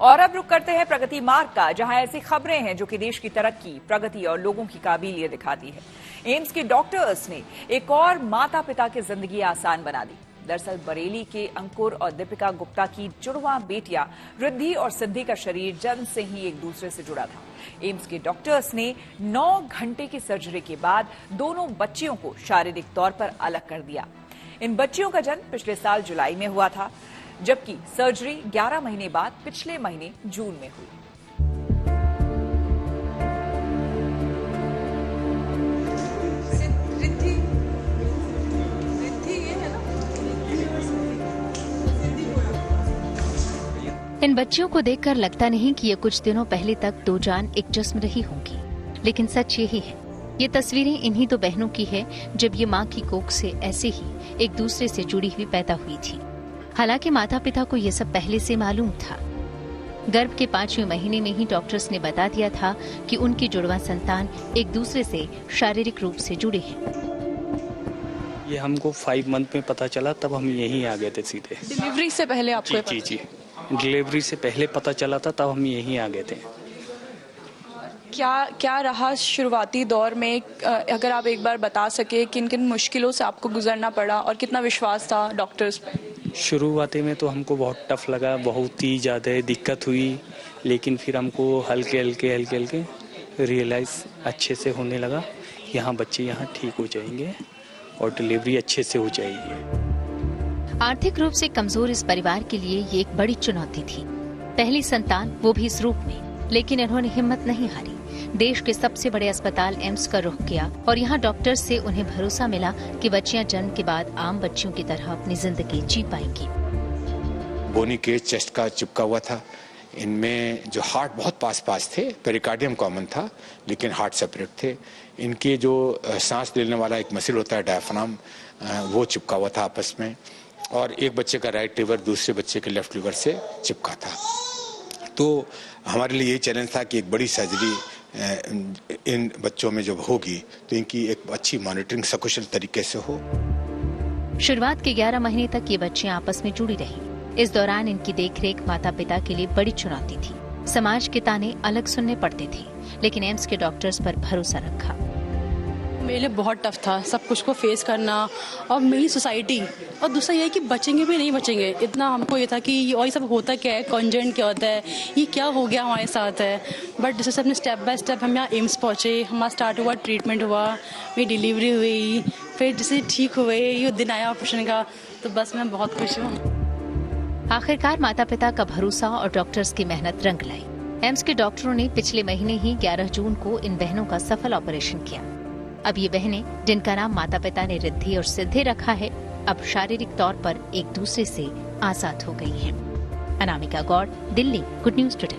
और अब रुक करते हैं प्रगति मार्ग का, जहां ऐसी खबरें हैं जो कि देश की तरक्की, प्रगति और लोगों की काबिलियत दिखाती है। एम्स के डॉक्टर्स ने एक और माता पिता की जिंदगी आसान बना दी। दरअसल बरेली के अंकुर और दीपिका गुप्ता की जुड़वा बेटियां रिद्धि और सिद्धि का शरीर जन्म से ही एक दूसरे से जुड़ा था। एम्स के डॉक्टर्स ने 9 घंटे की सर्जरी के बाद दोनों बच्चियों को शारीरिक तौर पर अलग कर दिया। इन बच्चियों का जन्म पिछले साल जुलाई में हुआ था, जबकि सर्जरी 11 महीने बाद पिछले महीने जून में हुई। इन बच्चियों को देखकर लगता नहीं कि ये कुछ दिनों पहले तक दो जान एक जिस्म रही होंगी, लेकिन सच यही है। ये तस्वीरें इन्हीं दो बहनों की है जब ये मां की कोख से ऐसे ही एक दूसरे से जुड़ी हुई पैदा हुई थी। हालांकि माता पिता को ये सब पहले से मालूम था। गर्भ के 5वें महीने में ही डॉक्टर्स ने बता दिया था कि उनकी जुड़वा संतान एक दूसरे से शारीरिक रूप से जुड़े हैं। ये हमको 5 मंथ में पता चला, तब हम यहीं आ गए थे सीधे। डिलीवरी से पहले आपको? जी, डिलीवरी से पहले पता चला था, तब हम यहीं आ गए थे। क्या रहा शुरुआती दौर में, अगर आप एक बार बता सके किन किन मुश्किलों से आपको गुजरना पड़ा और कितना विश्वास था डॉक्टर्स पे? शुरुआती में तो हमको बहुत टफ लगा, बहुत ही ज़्यादा दिक्कत हुई, लेकिन फिर हमको हल्के हल्के रियलाइज अच्छे से होने लगा। यहाँ बच्चे यहाँ ठीक हो जाएंगे और डिलीवरी अच्छे से हो जाएगी। आर्थिक रूप से कमजोर इस परिवार के लिए ये एक बड़ी चुनौती थी। पहली संतान, वो भी इस रूप में, लेकिन इन्होंने हिम्मत नहीं हारी। देश के सबसे बड़े अस्पताल एम्स का रुख किया और यहाँ डॉक्टर्स से उन्हें भरोसा मिला कि बच्चियां जन्म के बाद आम बच्चियों की तरह अपनी जिंदगी जी पाएंगी। बोनी केज चेस्ट का चिपका हुआ था। इनमें जो हार्ट बहुत पास थे, पेरिकार्डियम कॉमन था, लेकिन हार्ट सेपरेट थे। इनके जो सांस लेने वाला एक मसल होता है डायफ्राम, वो चिपका हुआ था आपस में, और एक बच्चे का राइट लिवर दूसरे बच्चे के लेफ्ट लिवर से चिपका था। तो हमारे लिए यही चैलेंज था कि एक बड़ी सर्जरी इन बच्चों में जब होगी तो इनकी एक अच्छी मॉनिटरिंग सकुशल तरीके से हो। शुरुआत के 11 महीने तक ये बच्चे आपस में जुड़ी रहीं। इस दौरान इनकी देखरेख माता पिता के लिए बड़ी चुनौती थी। समाज के ताने अलग सुनने पड़ते थे, लेकिन एम्स के डॉक्टर्स पर भरोसा रखा। मेरे लिए बहुत टफ था सब कुछ को फेस करना, और मेरी सोसाइटी, और दूसरा ये है कि बचेंगे भी नहीं बचेंगे, इतना हमको ये था कि और ये सब होता क्या है, कॉन्जेंट क्या होता है, ये क्या हो गया हमारे साथ है। बट जैसे सबने स्टेप बाय स्टेप हम यहाँ एम्स पहुँचे, हमारा स्टार्ट हुआ, ट्रीटमेंट हुआ, मेरी डिलीवरी हुई, फिर जैसे ठीक हुए, ये दिन आया ऑपरेशन का, तो बस मैं बहुत खुश हूँ। आखिरकार माता पिता का भरोसा और डॉक्टर्स की मेहनत रंग लाई। एम्स के डॉक्टरों ने पिछले महीने ही 11 जून को इन बहनों का सफल ऑपरेशन किया। अब ये बहनें, जिनका नाम माता पिता ने रिद्धि और सिद्धि रखा है, अब शारीरिक तौर पर एक दूसरे से आजाद हो गई हैं। Anamika Gaur, Delhi, good news today.